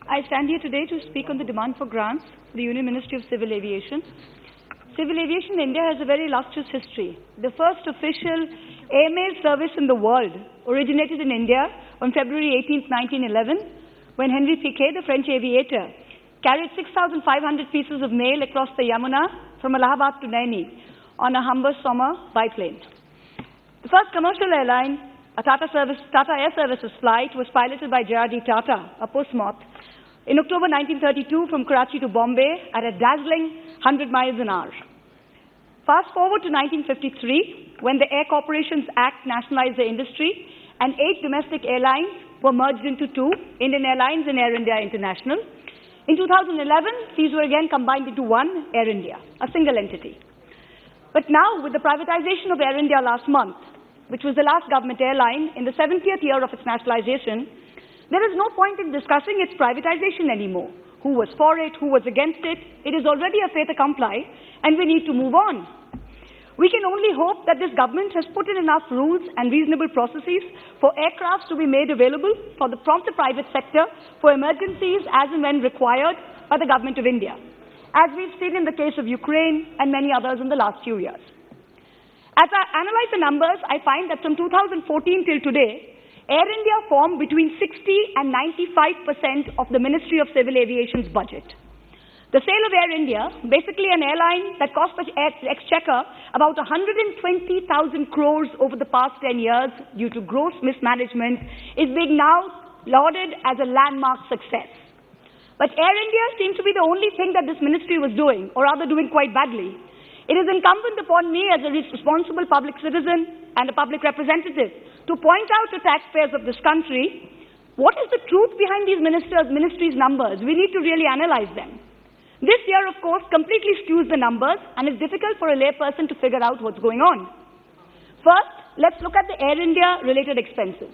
I stand here today to speak on the demand for grants for the Union Ministry of Civil Aviation. Civil aviation in India has a very illustrious history. The first official airmail service in the world originated in India on February 18, 1911, when Henry Piquet, the French aviator, carried 6,500 pieces of mail across the Yamuna from Allahabad to Naini on a Humber Sommer biplane. The first commercial airline, a Tata Air Services flight, was piloted by J.R.D. Tata, a postmoth, in October 1932 from Karachi to Bombay at a dazzling 100 miles an hour. Fast forward to 1953, when the Air Corporations Act nationalized the industry, and 8 domestic airlines were merged into 2, Indian Airlines and Air India International. In 2011, these were again combined into one, Air India, a single entity. But now, with the privatization of Air India last month, which was the last government airline in the 70th year of its nationalization, there is no point in discussing its privatization anymore. Who was for it, who was against it? It is already a fait accompli, and we need to move on. We can only hope that this government has put in enough rules and reasonable processes for aircrafts to be made available from the private sector for emergencies as and when required by the government of India, as we've seen in the case of Ukraine and many others in the last few years. As I analyze the numbers, I find that from 2014 till today, Air India formed between 60 and 95% of the Ministry of Civil Aviation's budget. The sale of Air India, basically an airline that cost the exchequer about 120,000 crores over the past 10 years due to gross mismanagement, is being now lauded as a landmark success. But Air India seemed to be the only thing that this ministry was doing, or rather doing quite badly. It is incumbent upon me as a responsible public citizen and a public representative to point out to taxpayers of this country what is the truth behind these ministries' numbers. We need to really analyze them. This year, of course, completely skews the numbers, and it's difficult for a layperson to figure out what's going on. First, let's look at the Air India-related expenses.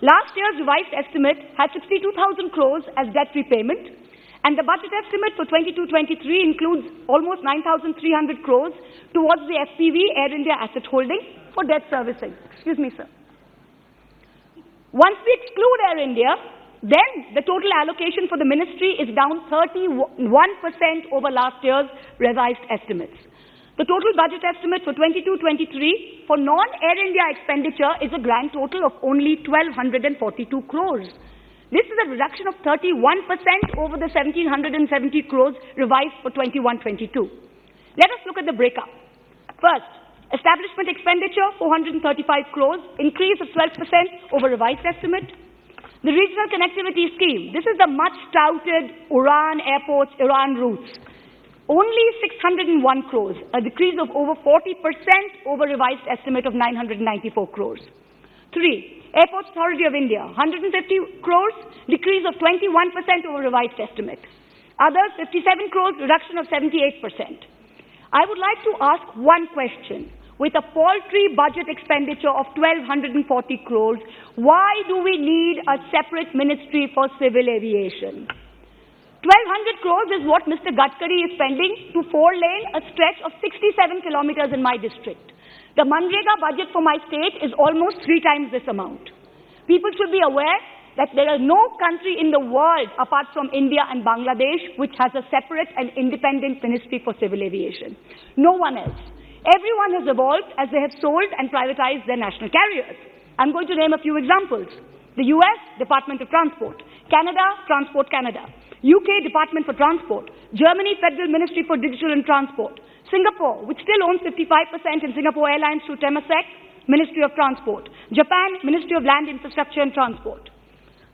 Last year's revised estimate had 62,000 crores as debt repayment, and the budget estimate for 22-23 includes almost 9,300 crores towards the FPV Air India asset holding for debt servicing. Excuse me, sir. Once we exclude Air India, then the total allocation for the ministry is down 31% over last year's revised estimates. The total budget estimate for 22-23 for non-Air India expenditure is a grand total of only 1,242 crores. This is a reduction of 31% over the 1,770 crores revised for 21-22. Let us look at the breakup. First, establishment expenditure, 435 crores, increase of 12% over revised estimate. The regional connectivity scheme, this is the much-touted Uran airports, Iran routes. Only 601 crores, a decrease of over 40% over revised estimate of 994 crores. 3. Airports Authority of India, 150 crores, decrease of 21% over revised estimate. Others, 57 crores, reduction of 78%. I would like to ask one question. With a paltry budget expenditure of 1,240 crores, why do we need a separate ministry for civil aviation? 1,200 crores is what Mr. Gadkari is spending to 4-lane a stretch of 67 kilometers in my district. The Manrega budget for my state is almost 3 times this amount. People should be aware that there is no country in the world apart from India and Bangladesh which has a separate and independent ministry for civil aviation. No one else. Everyone has evolved as they have sold and privatized their national carriers. I'm going to name a few examples. The US, Department of Transport. Canada, Transport Canada. UK, Department for Transport. Germany, Federal Ministry for Digital and Transport. Singapore, which still owns 55% in Singapore Airlines through Temasek, Ministry of Transport. Japan, Ministry of Land Infrastructure and Transport.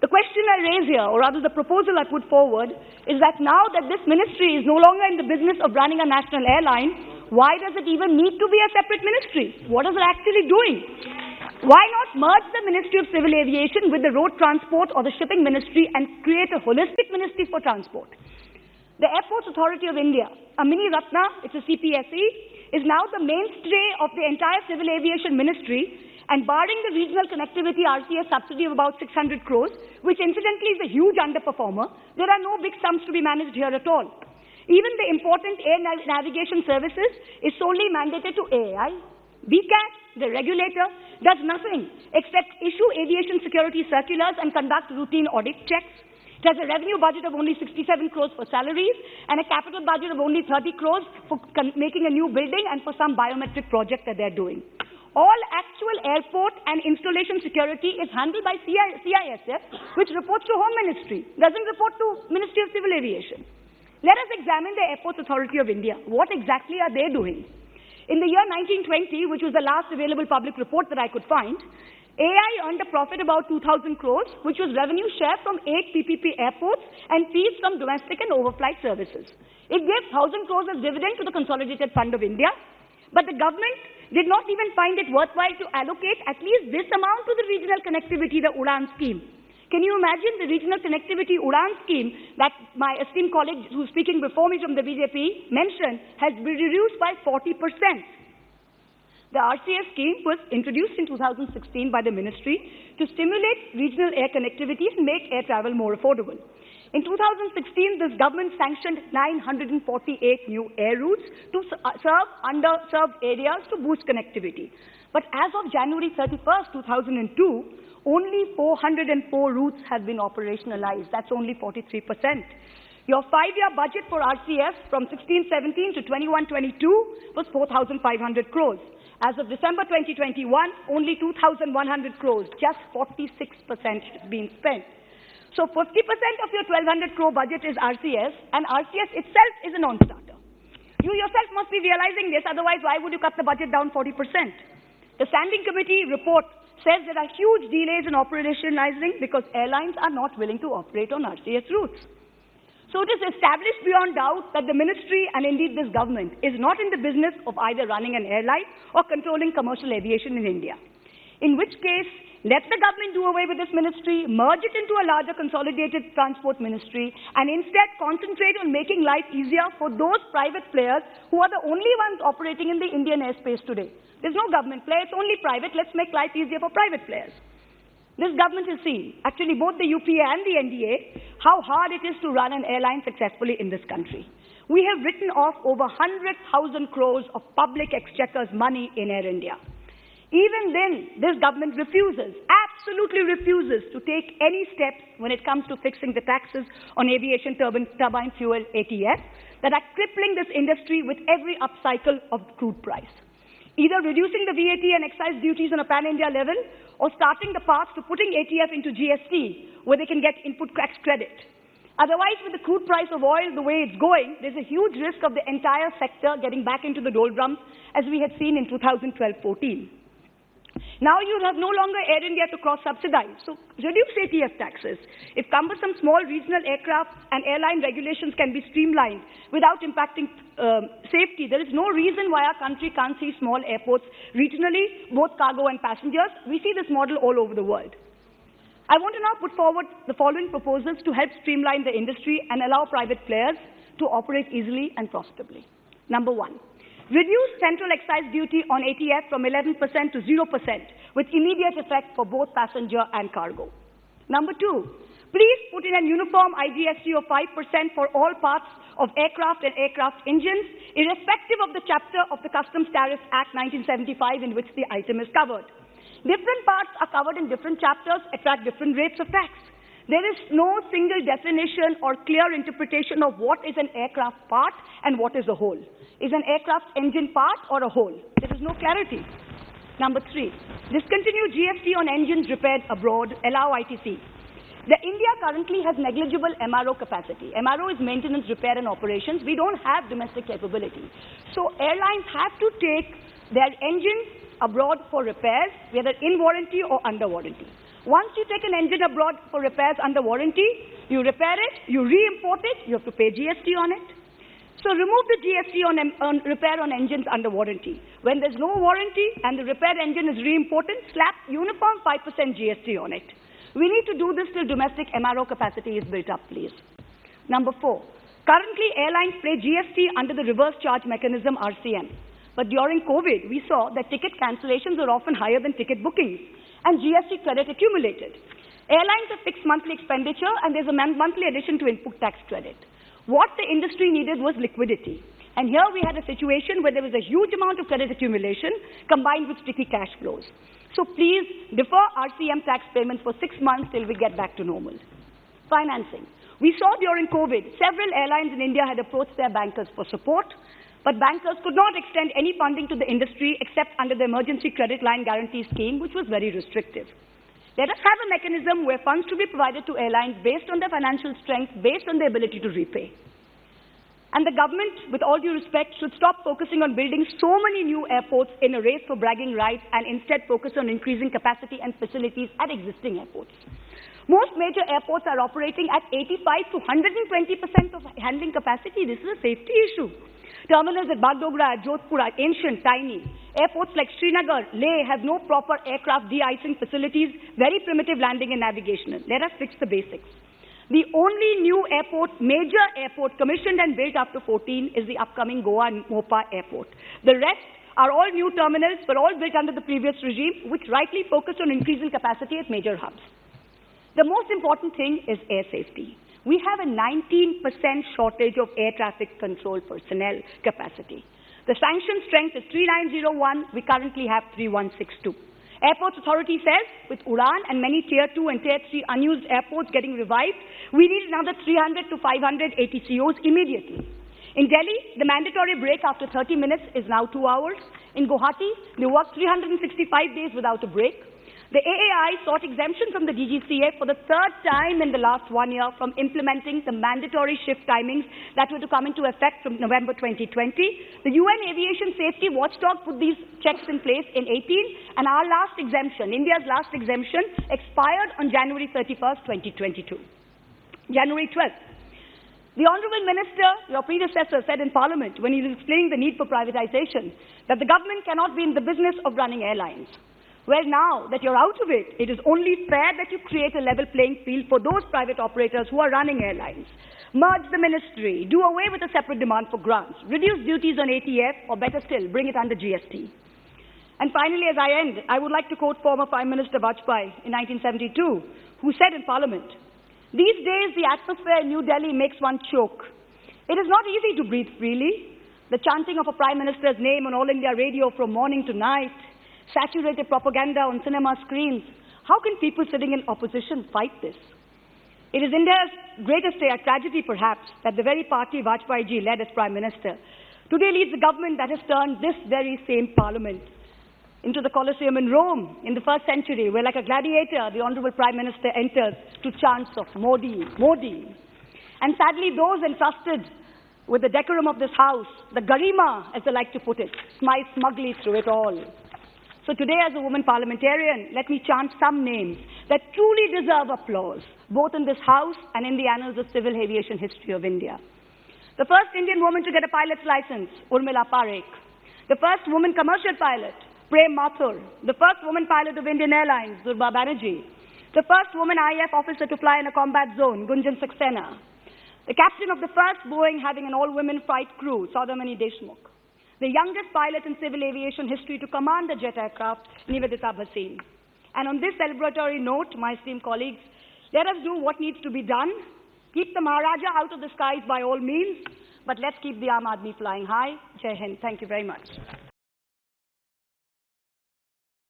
The question I raise here, or rather the proposal I put forward, is that now that this ministry is no longer in the business of running a national airline, why does it even need to be a separate ministry? What is it actually doing? Why not merge the Ministry of Civil Aviation with the Road Transport or the Shipping Ministry and create a holistic ministry for transport? The Airports Authority of India, a mini Ratna, it's a CPSE, is now the mainstay of the entire civil aviation ministry, and barring the regional connectivity RCS subsidy of about 600 crores, which incidentally is a huge underperformer, there are no big sums to be managed here at all. Even the important air navigation services is solely mandated to AAI. BCAT, the regulator, does nothing except issue aviation security circulars and conduct routine audit checks. It has a revenue budget of only 67 crores for salaries and a capital budget of only 30 crores for making a new building and for some biometric project that they're doing. All actual airport and installation security is handled by CISF, which reports to Home Ministry, doesn't report to Ministry of Civil Aviation. Let us examine the Airports Authority of India. What exactly are they doing? In the year 1920, which was the last available public report that I could find, AI earned a profit about 2,000 crores, which was revenue share from 8 PPP airports and fees from domestic and overflight services. It gave 1,000 crores as dividend to the Consolidated Fund of India, but the government did not even find it worthwhile to allocate at least this amount to the regional connectivity, the UDAN scheme. Can you imagine the regional connectivity UDAN scheme that my esteemed colleague who's speaking before me from the BJP mentioned has been reduced by 40%. The RCS scheme was introduced in 2016 by the ministry to stimulate regional air connectivity and make air travel more affordable. In 2016, this government sanctioned 948 new air routes to serve underserved areas to boost connectivity. But as of January 31st, 2002, only 404 routes have been operationalized. That's only 43%. Your 5-year budget for RCS from 16-17 to 21-22 was 4,500 crores. As of December 2021, only 2,100 crores, just 46% has been spent. So 50% of your 1,200 crore budget is RCS, and RCS itself is a non-starter. You yourself must be realizing this, otherwise why would you cut the budget down 40%? The Standing Committee report says there are huge delays in operationalizing because airlines are not willing to operate on RCS routes. So it is established beyond doubt that the ministry and indeed this government is not in the business of either running an airline or controlling commercial aviation in India. In which case, let the government do away with this ministry, merge it into a larger consolidated transport ministry, and instead concentrate on making life easier for those private players who are the only ones operating in the Indian airspace today. There's no government player, it's only private. Let's make life easier for private players. This government has seen, actually both the UPA and the NDA, how hard it is to run an airline successfully in this country. We have written off over 100,000 crores of public exchequer's money in Air India. Even then, this government refuses, absolutely refuses to take any steps when it comes to fixing the taxes on aviation turbine fuel ATF that are crippling this industry with every upcycle of crude price. Either reducing the VAT and excise duties on a pan-India level or starting the path to putting ATF into GST where they can get input tax credit. Otherwise, with the crude price of oil the way it's going, there's a huge risk of the entire sector getting back into the doldrums as we had seen in 2012-14. Now you have no longer Air India to cross-subsidize, so reduce ATF taxes. If cumbersome small regional aircraft and airline regulations can be streamlined without impacting safety, there is no reason why our country can't see small airports regionally, both cargo and passengers. We see this model all over the world. I want to now put forward the following proposals to help streamline the industry and allow private players to operate easily and profitably. Number one, reduce central excise duty on ATF from 11% to 0% with immediate effect for both passenger and cargo. Number two, please put in a uniform IGST of 5% for all parts of aircraft and aircraft engines, irrespective of the chapter of the Customs Tariff Act 1975 in which the item is covered. Different parts are covered in different chapters, attract different rates of tax. There is no single definition or clear interpretation of what is an aircraft part and what is a whole. Is an aircraft engine part or a whole? There is no clarity. Number three, discontinue GST on engines repaired abroad, allow ITC. India currently has negligible MRO capacity. MRO is maintenance, repair and operations. We don't have domestic capability. So airlines have to take their engines abroad for repairs, whether in warranty or under warranty. Once you take an engine abroad for repairs under warranty, you repair it, you re-import it, you have to pay GST on it. So remove the GST on repair on engines under warranty. When there's no warranty and the repaired engine is re-imported, slap uniform 5% GST on it. We need to do this till domestic MRO capacity is built up, please. Number four, currently airlines pay GST under the reverse charge mechanism RCM. But during COVID, we saw that ticket cancellations are often higher than ticket bookings, and GST credit accumulated. Airlines have fixed monthly expenditure, and there's a monthly addition to input tax credit. What the industry needed was liquidity. And here we had a situation where there was a huge amount of credit accumulation combined with sticky cash flows. So please defer RCM tax payments for 6 months till we get back to normal. Financing. We saw during COVID, several airlines in India had approached their bankers for support, but bankers could not extend any funding to the industry except under the Emergency Credit Line Guarantee Scheme, which was very restrictive. Let us have a mechanism where funds to be provided to airlines based on their financial strength, based on their ability to repay. And the government, with all due respect, should stop focusing on building so many new airports in a race for bragging rights and instead focus on increasing capacity and facilities at existing airports. Most major airports are operating at 85 to 120% of handling capacity. This is a safety issue. Terminals at Bagdogra, at Jodhpur are ancient, tiny. Airports like Srinagar, Leh have no proper aircraft de-icing facilities, very primitive landing and navigation. Let us fix the basics. The only new airport, major airport, commissioned and built after 14 is the upcoming Goa and Mopa airport. The rest are all new terminals, were all built under the previous regime, which rightly focused on increasing capacity at major hubs. The most important thing is air safety. We have a 19% shortage of air traffic control personnel capacity. The sanction strength is 3901, we currently have 3162. Airports Authority says, with Udan and many Tier 2 and Tier 3 unused airports getting revived, we need another 300 to 500 ATCOs immediately. In Delhi, the mandatory break after 30 minutes is now 2 hours. In Guwahati, they work 365 days without a break. The AAI sought exemption from the DGCA for the third time in the last 1 year from implementing the mandatory shift timings that were to come into effect from November 2020. The UN Aviation Safety Watchdog put these checks in place in 18, and our last exemption, India's last exemption, expired on January 31st, 2022. January 12th. The Honourable Minister, your predecessor, said in Parliament when he was explaining the need for privatization that the government cannot be in the business of running airlines. Well, now that you're out of it, it is only fair that you create a level playing field for those private operators who are running airlines. Merge the ministry, do away with a separate demand for grants, reduce duties on ATF, or better still, bring it under GST. And finally, as I end, I would like to quote former Prime Minister Vajpayee in 1972, who said in Parliament, "These days, the atmosphere in New Delhi makes one choke. It is not easy to breathe freely. The chanting of a Prime Minister's name on All India Radio from morning to night, saturated propaganda on cinema screens. How can people sitting in opposition fight this?" It is India's greatest tragedy, perhaps, that the very party Vajpayee Ji led as Prime Minister today leads a government that has turned this very same Parliament into the Colosseum in Rome in the 1st century, where like a gladiator, the Honourable Prime Minister enters to chants of Modi, Modi. And sadly, those entrusted with the decorum of this house, the garima, as they like to put it, smile smugly through it all. So today, as a woman parliamentarian, let me chant some names that truly deserve applause, both in this House and in the annals of civil aviation history of India. The first Indian woman to get a pilot's license, Urmila Parekh. The first woman commercial pilot, Prem Mathur. The first woman pilot of Indian Airlines, Durba Banerjee. The first woman IAF officer to fly in a combat zone, Gunjan Saxena. The captain of the first Boeing having an all-women flight crew, Saudamani Deshmukh. The youngest pilot in civil aviation history to command a jet aircraft, Nivedita Bhasin. And on this celebratory note, my esteemed colleagues, let us do what needs to be done. Keep the Maharaja out of the skies by all means, but let's keep the Aam Aadmi flying high. Jai Hind. Thank you very much.